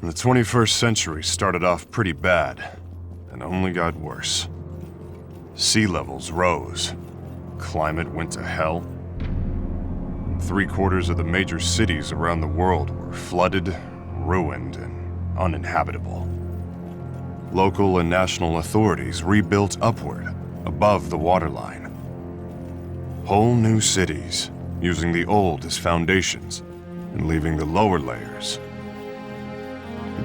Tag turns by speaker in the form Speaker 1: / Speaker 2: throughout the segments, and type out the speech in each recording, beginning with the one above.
Speaker 1: The 21st century started off pretty bad, and only got worse. Sea levels rose, climate went to hell. 3/4 of the major cities around the world were flooded, ruined, and uninhabitable. Local and national authorities rebuilt upward, above the waterline. Whole new cities, using the old as foundations, and leaving the lower layers,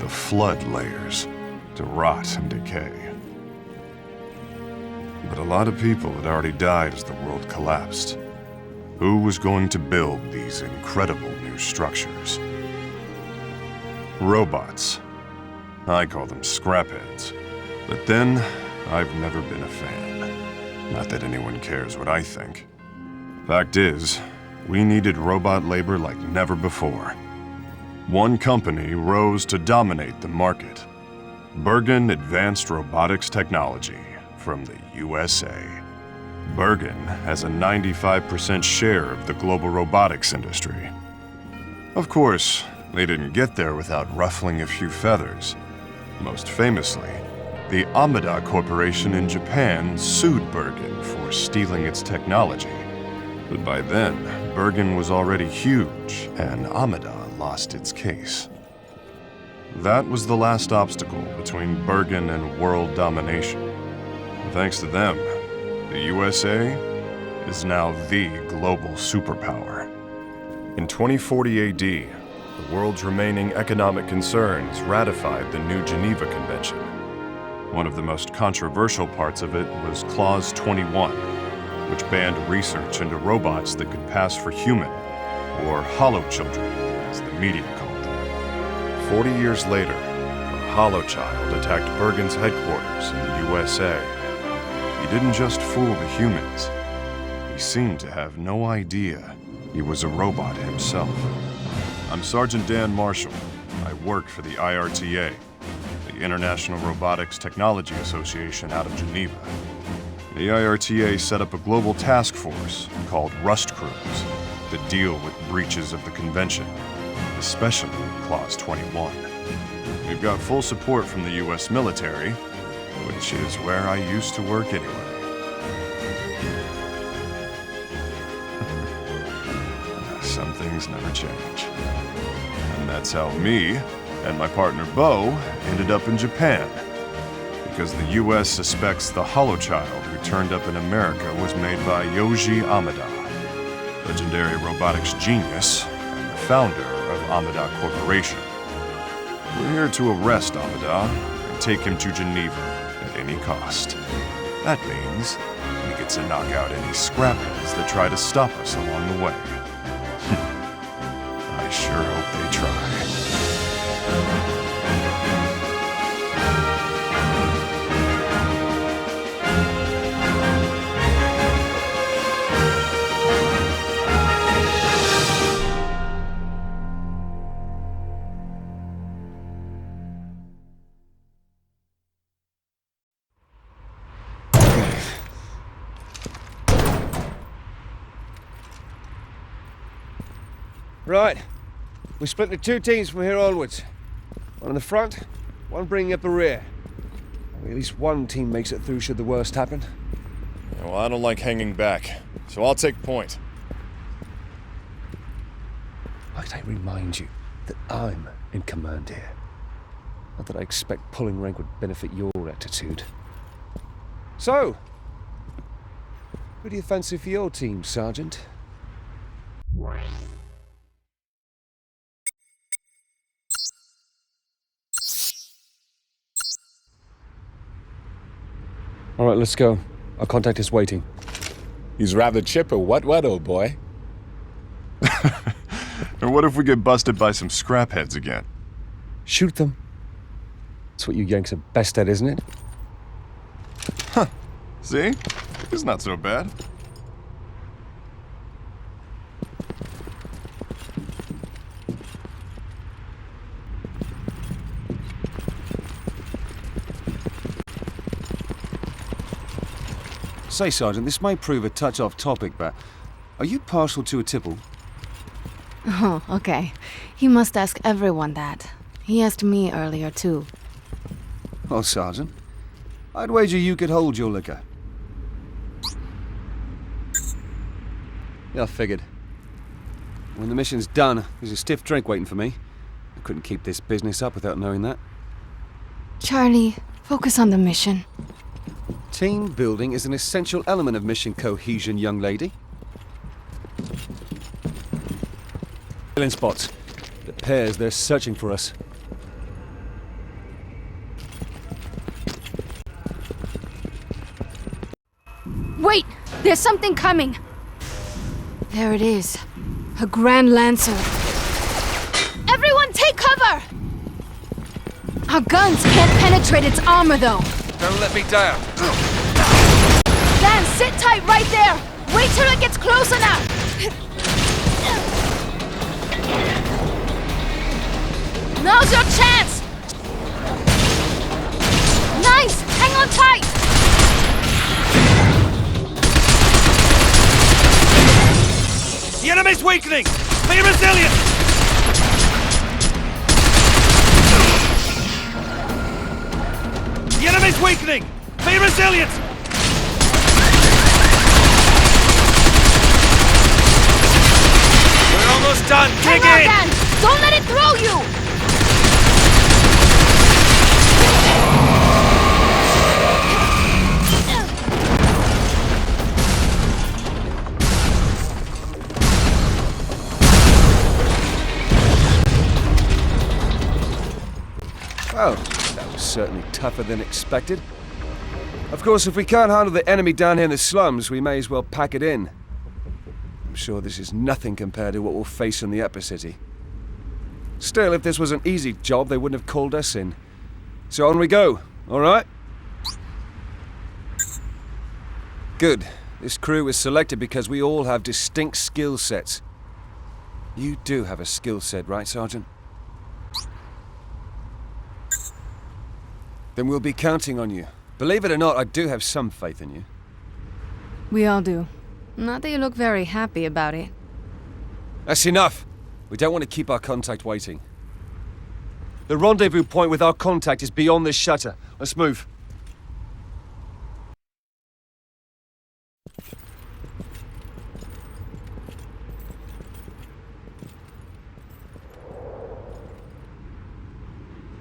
Speaker 1: the flood layers, to rot and decay. But a lot of people had already died as the world collapsed. Who was going to build these incredible new structures? Robots. I call them scrapheads. But then, I've never been a fan. Not that anyone cares what I think. Fact is, we needed robot labor like never before. One company rose to dominate the market. Bergen Advanced Robotics Technology from the USA. Bergen has a 95% share of the global robotics industry. Of course, they didn't get there without ruffling a few feathers. Most famously, the Amada Corporation in Japan sued Bergen for stealing its technology. But by then, Bergen was already huge, and Amada lost its case. That was the last obstacle between Bergen and world domination. And thanks to them, the USA is now the global superpower. In 2040 AD, the world's remaining economic concerns ratified the New Geneva Convention. One of the most controversial parts of it was Clause 21, which banned research into robots that could pass for human, or holochildren, as the media called them. 40 years later, a holochild attacked Bergen's headquarters in the USA. He didn't just fool the humans. He seemed to have no idea he was a robot himself. I'm Sergeant Dan Marshall. I work for the IRTA, the International Robotics Technology Association out of Geneva. The IRTA set up a global task force called Rust Crews to deal with breaches of the convention, especially Clause 21. We've got full support from the US military, which is where I used to work anyway. Some things never change. And that's how me and my partner Bo ended up in Japan. Because the US suspects the holochild who turned up in America was made by Yoji Amada, legendary robotics genius and the founder of Amada Corporation. We're here to arrest Amada and take him to Geneva at any cost. That means we get to knock out any scrapheads that try to stop us along the way. I sure hope they try.
Speaker 2: Right. We split into two teams from here onwards. One in the front, one bringing up the rear. At least one team makes it through should the worst happen.
Speaker 1: Well, I don't like hanging back, so I'll take point.
Speaker 2: Might I remind you that I'm in command here? Not that I expect pulling rank would benefit your attitude. So, who do you fancy for your team, Sergeant? All right, let's go. Our contact is waiting.
Speaker 3: He's rather chipper, what, old boy?
Speaker 1: Or what if we get busted by some scrapheads again?
Speaker 2: Shoot them. That's what you Yanks are best at, isn't it?
Speaker 1: Huh. See? It's not so bad.
Speaker 4: Say, Sergeant, this may prove a touch off topic, but are you partial to a tipple?
Speaker 5: Oh, okay. You must ask everyone that. He asked me earlier, too.
Speaker 4: Well, Sergeant, I'd wager you could hold your liquor. Yeah, I figured. When the mission's done, there's a stiff drink waiting for me. I couldn't keep this business up without knowing that.
Speaker 5: Charlie, focus on the mission.
Speaker 4: Team building is an essential element of mission cohesion, young lady.
Speaker 2: Killing spots. The pairs, they're searching for us.
Speaker 5: Wait! There's something coming! There it is. A Grand Lancer. Everyone take cover! Our guns can't penetrate its armor, though.
Speaker 4: Don't let me down.
Speaker 5: Dan, sit tight right there! Wait till it gets close enough! Now's your chance! Nice! Hang on tight!
Speaker 6: The enemy's weakening! Be resilient! The enemy's weakening! Be resilient! We're almost done! Dig
Speaker 5: Hang on,
Speaker 6: in!
Speaker 5: Dan! Don't let it throw you!
Speaker 4: Oh, that was certainly tougher than expected. Of course, if we can't handle the enemy down here in the slums, we may as well pack it in. I'm sure this is nothing compared to what we'll face in the upper city. Still, if this was an easy job, they wouldn't have called us in. So on we go, all right? Good. This crew was selected because we all have distinct skill sets. You do have a skill set, right, Sergeant? Then we'll be counting on you. Believe it or not, I do have some faith in you.
Speaker 5: We all do. Not that you look very happy about it.
Speaker 4: That's enough. We don't want to keep our contact waiting. The rendezvous point with our contact is beyond this shutter. Let's move.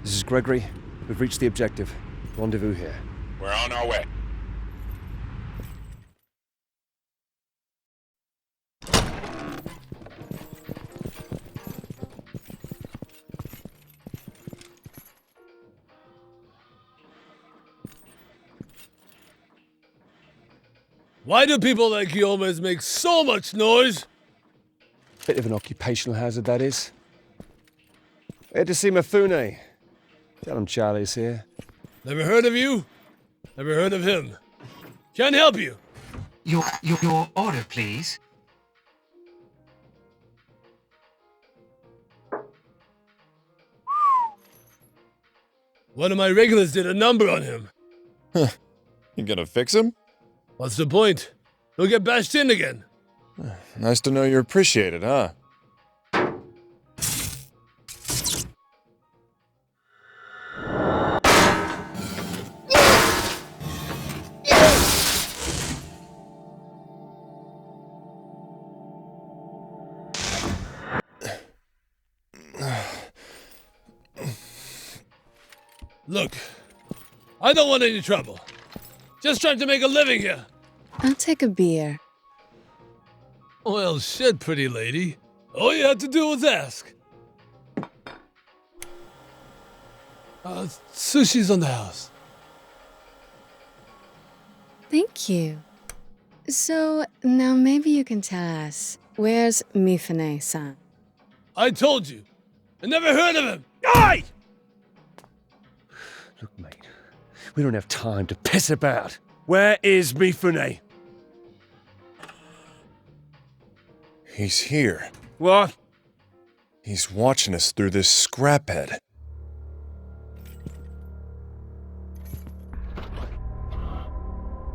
Speaker 4: This is Gregory. We've reached the objective. Rendezvous here.
Speaker 3: We're on our way.
Speaker 7: Why do people like you always make so much noise?
Speaker 2: Bit of an occupational hazard, that is. We had to see Mifune. Tell him Charlie's here.
Speaker 7: Never heard of you? Never heard of him. Can't help you.
Speaker 8: Your order, please.
Speaker 7: One of my regulars did a number on him.
Speaker 1: You gonna fix him?
Speaker 7: What's the point? He'll get bashed in again.
Speaker 1: Nice to know you're appreciated, huh?
Speaker 7: Look, I don't want any trouble. Just trying to make a living here.
Speaker 5: I'll take a beer.
Speaker 7: Well, shit, pretty lady. All you had to do was ask. Sushi's on the house.
Speaker 5: Thank you. So, now maybe you can tell us, where's Mifune-san?
Speaker 7: I told you. I never heard of him. Die!
Speaker 2: Look, mate, we don't have time to piss about. Where is Mifune?
Speaker 1: He's here.
Speaker 2: What?
Speaker 1: He's watching us through this scraphead.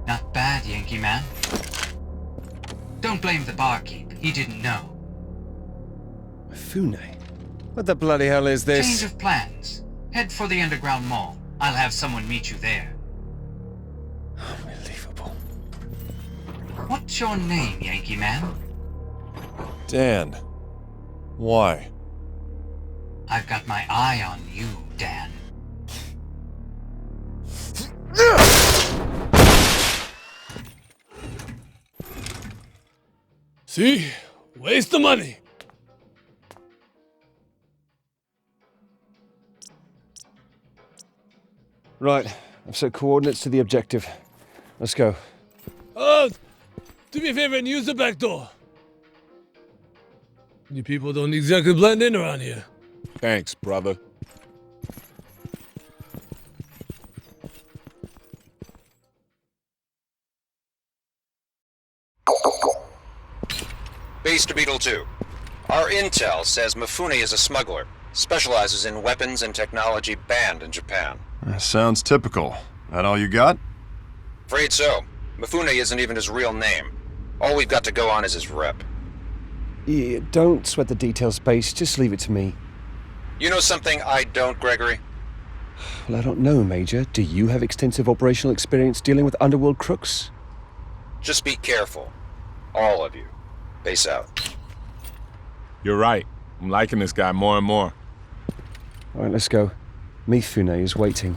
Speaker 8: Not bad, Yankee man. Don't blame the barkeep. He didn't know.
Speaker 2: Mifune?
Speaker 4: What the bloody hell is
Speaker 8: Change
Speaker 4: this?
Speaker 8: of plans. Head for the underground mall. I'll have someone meet you there.
Speaker 4: Unbelievable.
Speaker 8: What's your name, Yankee Man?
Speaker 1: Dan. Why?
Speaker 8: I've got my eye on you, Dan.
Speaker 7: See? Waste the money.
Speaker 4: Right, I've set coordinates to the objective. Let's go.
Speaker 7: Do me a favor and use the back door. You people don't exactly blend in around here.
Speaker 3: Thanks, brother.
Speaker 9: Base to Beetle 2. Our intel says Mifune is a smuggler. Specializes in weapons and technology banned in Japan.
Speaker 1: Sounds typical. That all you got?
Speaker 9: Afraid so. Mifune isn't even his real name. All we've got to go on is his rep.
Speaker 4: Yeah, don't sweat the details, Base. Just leave it to me.
Speaker 9: You know something I don't, Gregory?
Speaker 4: Well, I don't know, Major. Do you have extensive operational experience dealing with underworld crooks?
Speaker 9: Just be careful. All of you. Base out.
Speaker 3: You're right. I'm liking this guy more and more.
Speaker 4: All right, let's go. Mifune is waiting.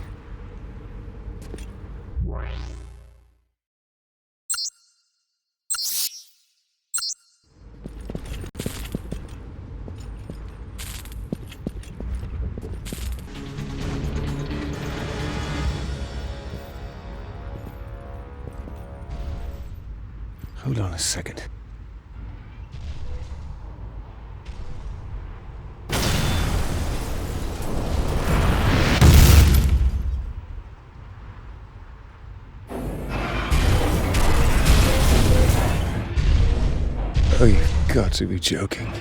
Speaker 4: Hold on a second. Oh, you've got to be joking.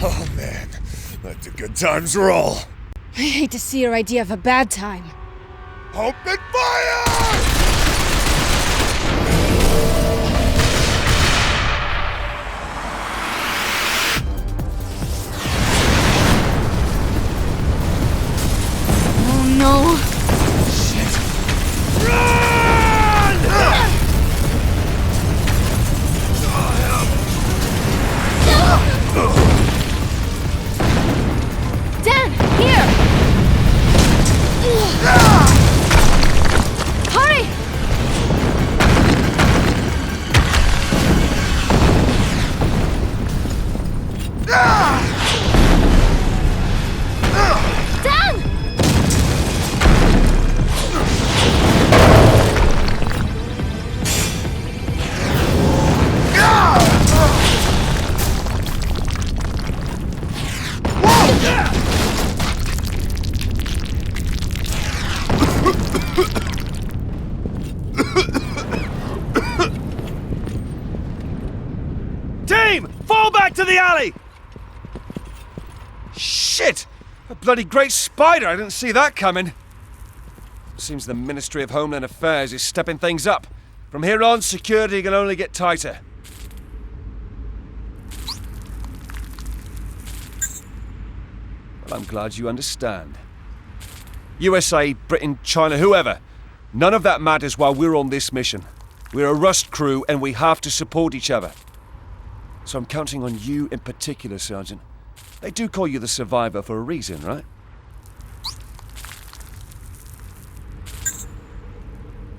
Speaker 1: Oh man, let the good times roll.
Speaker 5: I hate to see your idea of a bad time.
Speaker 1: Open fire!
Speaker 5: Oh no! Dan, here! Hurry! Dan!
Speaker 6: Team, fall back to the alley!
Speaker 4: Shit! A bloody great spider! I didn't see that coming. Seems the Ministry of Homeland Affairs is stepping things up. From here on, security can only get tighter. Well, I'm glad you understand. USA, Britain, China, whoever. None of that matters while we're on this mission. We're a Rust crew and we have to support each other. So I'm counting on you in particular, Sergeant. They do call you the survivor for a reason, right?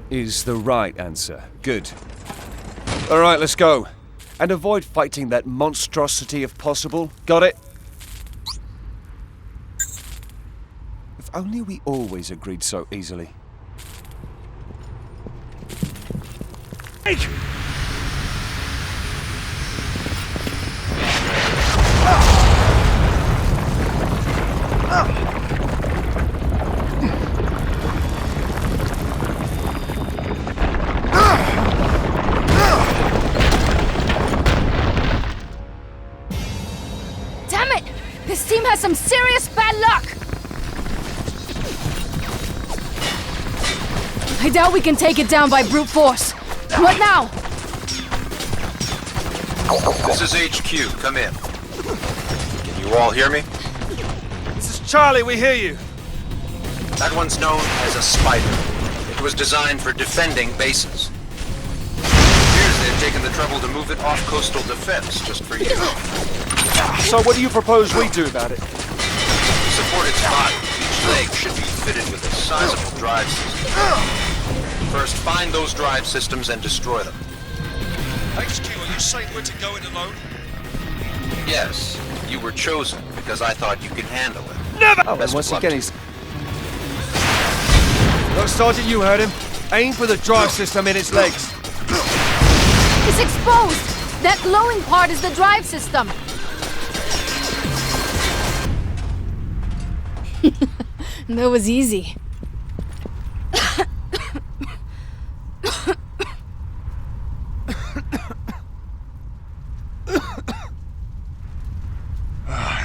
Speaker 4: Is the right answer. Good. All right, let's go. And avoid fighting that monstrosity if possible. Got it? If only we always agreed so easily.
Speaker 5: Damn it! This team has some serious bad luck! I doubt we can take it down by brute force. What now?
Speaker 9: This is HQ. Come in. Can you all hear me?
Speaker 6: This is Charlie, we hear you.
Speaker 9: That one's known as a Spider. It was designed for defending bases. Appears they've taken the trouble to move it off coastal defense just for you.
Speaker 6: So what do you propose we do about it?
Speaker 9: Support its body. Each leg should be fitted with a sizable drive system. First, find those drive systems and destroy them.
Speaker 6: HQ, are you saying we're to go in alone?
Speaker 9: Yes, you were chosen because I thought you could handle it.
Speaker 6: Never!
Speaker 4: Oh, and
Speaker 9: Best
Speaker 4: once
Speaker 9: of luck
Speaker 4: again,
Speaker 9: to
Speaker 4: he's...
Speaker 6: Look, Sergeant, you heard him. Aim for the drive system in its legs.
Speaker 5: It's exposed! That glowing part is the drive system. That was easy.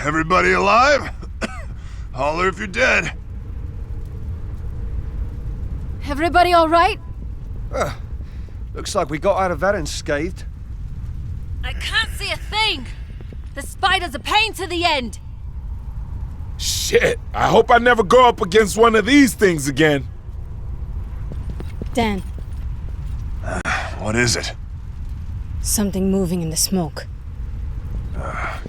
Speaker 1: Everybody alive? Holler if you're dead.
Speaker 5: Everybody all right?
Speaker 6: Looks like we got out of that unscathed.
Speaker 10: I can't see a thing. The spider's a pain to the end.
Speaker 3: Shit, I hope I never go up against one of these things again.
Speaker 5: Dan,
Speaker 1: What is it?
Speaker 5: something moving in the smoke.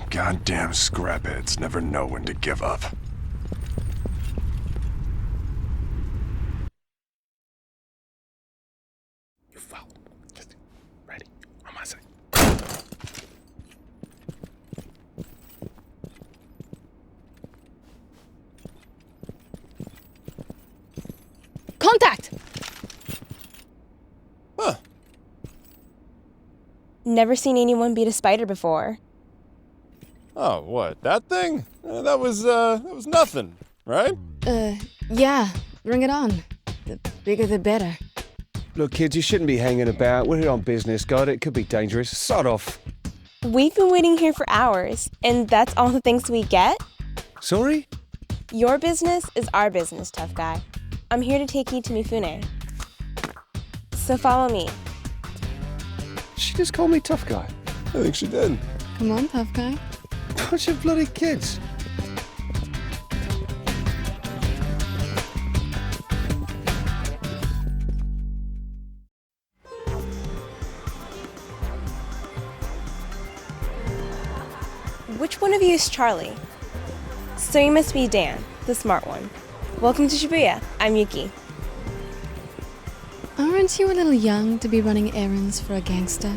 Speaker 1: Goddamn scrapheads never know when to give up.
Speaker 3: You follow. Just ready. On my side.
Speaker 5: Contact!
Speaker 11: Never seen anyone beat a spider before.
Speaker 12: Oh, what? That thing? That was nothing, right?
Speaker 5: Yeah, bring it on. The bigger the better.
Speaker 4: Look, kids, you shouldn't be hanging about. We're here on business, God. It could be dangerous. Sod off.
Speaker 11: We've been waiting here for hours, and that's all the things we get?
Speaker 4: Sorry?
Speaker 11: Your business is our business, tough guy. I'm here to take you to Mifune. So follow me.
Speaker 4: She just called me tough guy.
Speaker 12: I think she did.
Speaker 5: Come on, tough guy.
Speaker 4: Bunch of bloody kids.
Speaker 11: Which one of you is Charlie? So you must be Dan, the smart one. Welcome to Shibuya. I'm Yuki.
Speaker 5: Aren't you a little young to be running errands for a gangster?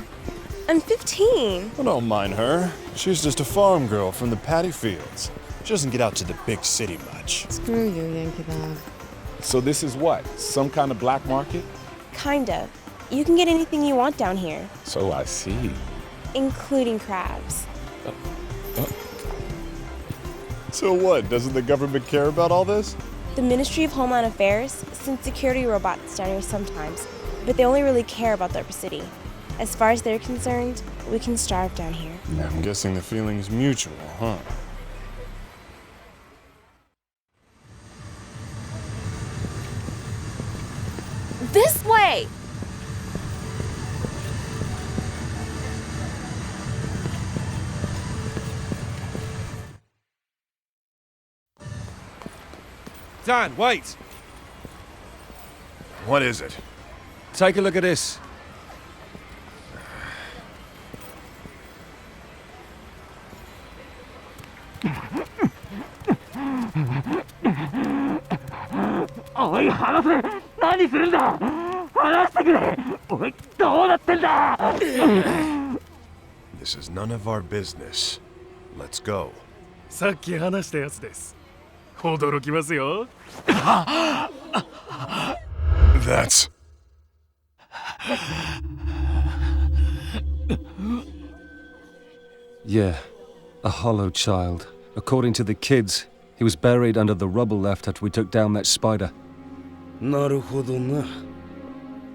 Speaker 11: I'm 15.
Speaker 12: Well, don't mind her. She's just a farm girl from the paddy fields. She doesn't get out to the big city much.
Speaker 5: Screw you, Yankee Dog.
Speaker 3: So this is what? Some kind of black market?
Speaker 11: Kind of. You can get anything you want down here,
Speaker 3: So I see.
Speaker 11: including crabs.
Speaker 12: So what? Doesn't the government care about all this?
Speaker 11: The Ministry of Homeland Affairs sends security robots down here sometimes, but they only really care about their city. As far as they're concerned, we can starve down here.
Speaker 12: I'm guessing the feeling's mutual, huh?
Speaker 10: This way!
Speaker 6: Dan, wait!
Speaker 1: What is it?
Speaker 4: Take a look at this.
Speaker 1: This is none of our business. Let's go.
Speaker 6: さっき話したやつです。驚きますよ。
Speaker 1: That's...
Speaker 2: Yeah, a hollow child. According to the kids, he was buried under the rubble left after we took down that spider.
Speaker 6: なるほどな。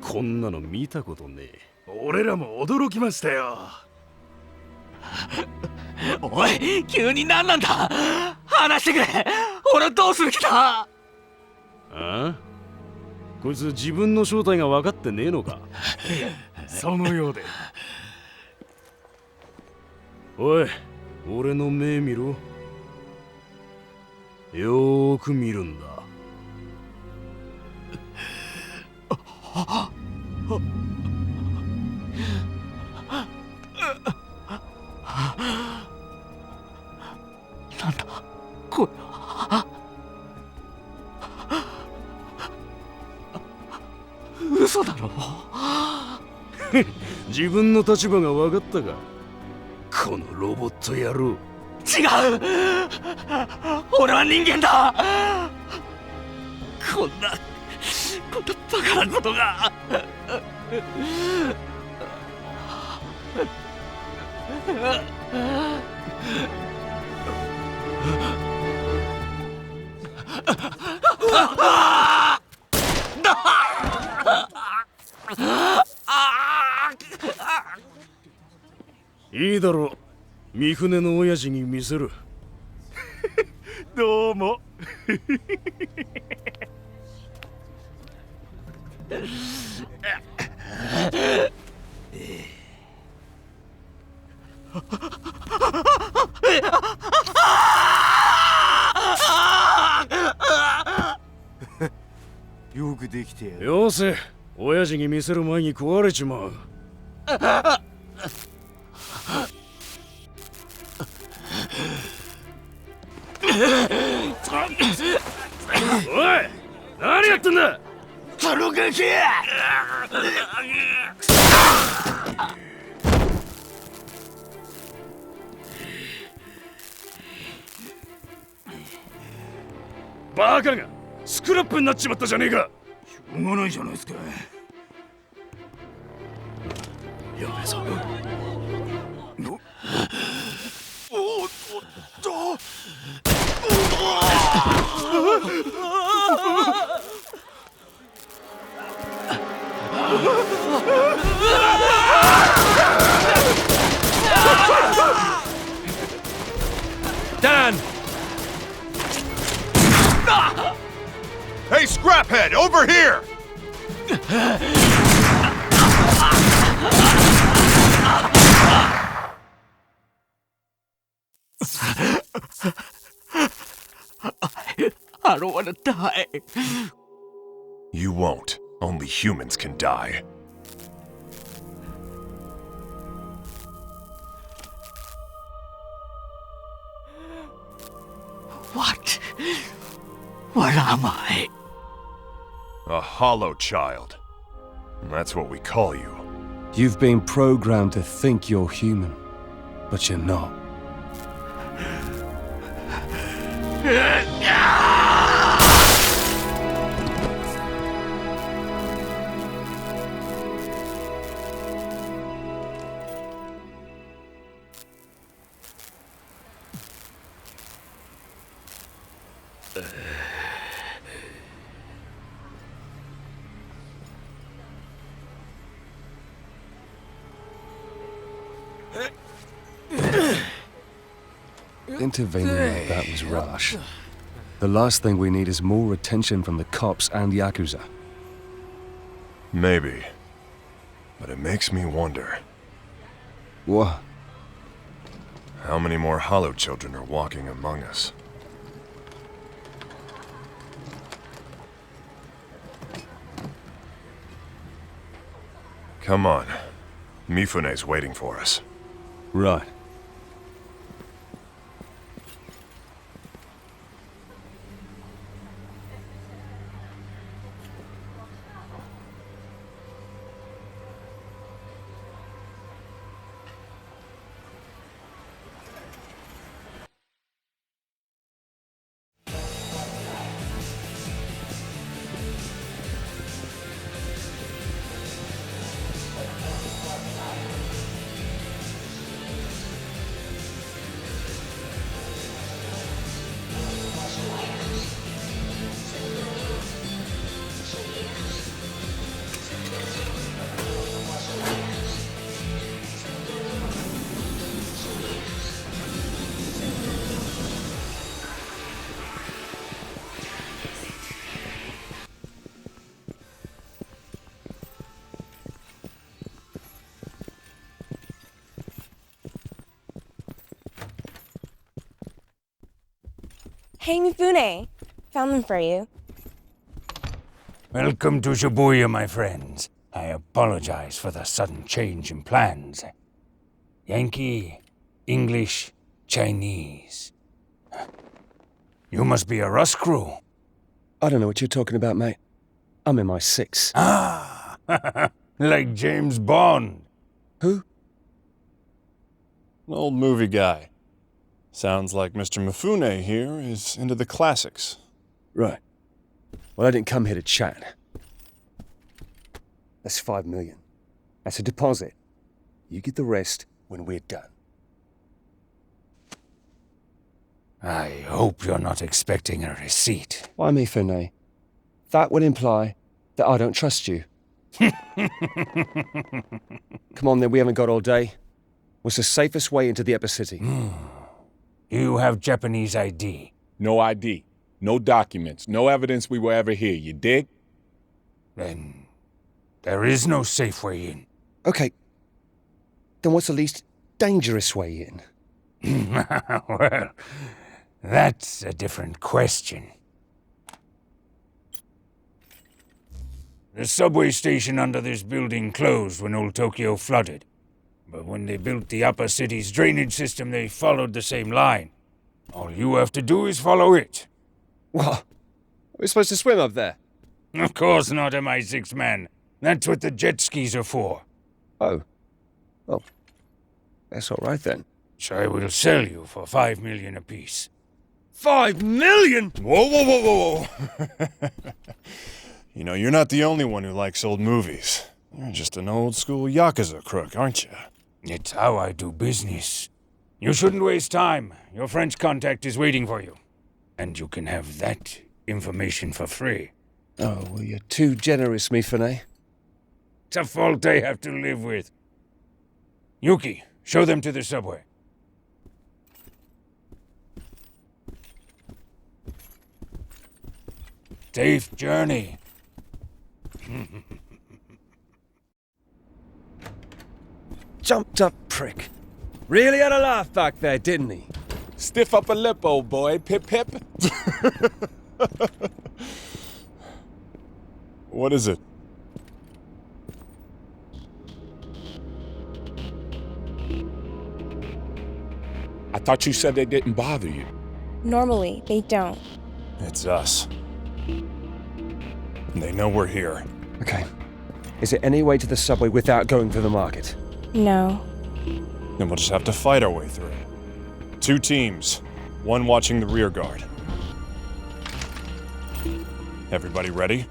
Speaker 6: こんなの見たことねえ。俺らも驚きましたよ。
Speaker 7: おい、急に何なんだ。話してくれ。俺はどうする気だ。
Speaker 6: あ？こいつ自分の正体が分かってねえのか。
Speaker 13: そのようで。
Speaker 6: おい、俺の目見ろ。よーく見るんだ。
Speaker 13: なんだこれは。嘘だろ。
Speaker 6: 自分の立場が分かったか、このロボット野郎。
Speaker 13: 違う、俺は人間だ。こんなバカなことが。
Speaker 6: いいだろう、三船の親父に見せる。
Speaker 13: どうも。
Speaker 6: よくできてやる。よせ、親父に見せる前に壊れちまう。おい、何やってんだ。
Speaker 13: そのガキ。
Speaker 6: バカがスクラップになっちまったじゃねえか。
Speaker 13: しょうがないじゃないですか。
Speaker 6: やべえぞ。
Speaker 13: おっと。
Speaker 2: Dan!
Speaker 1: Hey, Scraphead, over here!
Speaker 13: I don't want to die.
Speaker 1: You won't. Only humans can die.
Speaker 13: What? What am I?
Speaker 1: A hollow child. That's what we call you.
Speaker 2: You've been programmed to think you're human, but you're not. Intervening like that was rash. The last thing we need is more attention from the cops and Yakuza.
Speaker 1: Maybe. But it makes me wonder.
Speaker 2: What?
Speaker 1: How many more Hollow children are walking among us? Come on. Mifune's waiting for us.
Speaker 2: Right.
Speaker 11: Hey, Mifune. Found them for you.
Speaker 14: Welcome to Shibuya, my friends. I apologize for the sudden change in plans. Yankee, English, Chinese. You must be a Rust crew.
Speaker 2: I don't know what you're talking about, mate. I'm in my 6.
Speaker 14: Ah, like James Bond.
Speaker 2: Who?
Speaker 12: An old movie guy. Sounds like Mr. Mifune here is into the classics.
Speaker 2: Right. Well, I didn't come here to chat. That's 5 million. That's a deposit. You get the rest when we're done.
Speaker 14: I hope you're not expecting a receipt.
Speaker 2: Why me, Finney? That would imply that I don't trust you. Come on then, we haven't got all day. What's the safest way into the Upper City?
Speaker 14: You have Japanese ID.
Speaker 3: No ID. No documents. No evidence we were ever here, you dig?
Speaker 14: Then there is no safe way in.
Speaker 2: Okay. Then what's the least dangerous way in?
Speaker 14: Well, that's a different question. The subway station under this building closed when old Tokyo flooded. But when they built the upper city's drainage system, they followed the same line. All you have to do is follow it.
Speaker 2: What? Are we supposed to swim up there?
Speaker 14: Of course not, MI6 man. That's what the jet skis are for.
Speaker 2: Oh. Well, that's all right then.
Speaker 14: So I will sell you for 5 million apiece.
Speaker 2: 5 million?!
Speaker 12: Whoa, whoa, whoa, whoa, whoa. You know, you're not the only one who likes old movies. You're just an old-school Yakuza crook, aren't you?
Speaker 14: It's how I do business. You shouldn't waste time. Your French contact is waiting for you. And you can have that information for free.
Speaker 2: Oh, well, you're too generous, Mifune.
Speaker 14: It's a fault I have to live with. Yuki, show them to the subway. Safe journey.
Speaker 2: Jumped up prick. Really had a laugh back there, didn't he?
Speaker 3: Stiff upper lip, old boy. Pip pip.
Speaker 12: What is it?
Speaker 3: I thought you said they didn't bother you.
Speaker 11: Normally, they don't.
Speaker 12: It's us. And they know we're here.
Speaker 2: Okay. Is there any way to the subway without going through the market?
Speaker 11: No.
Speaker 12: Then we'll just have to fight our way through. 2 teams, 1 watching the rear guard. Everybody ready?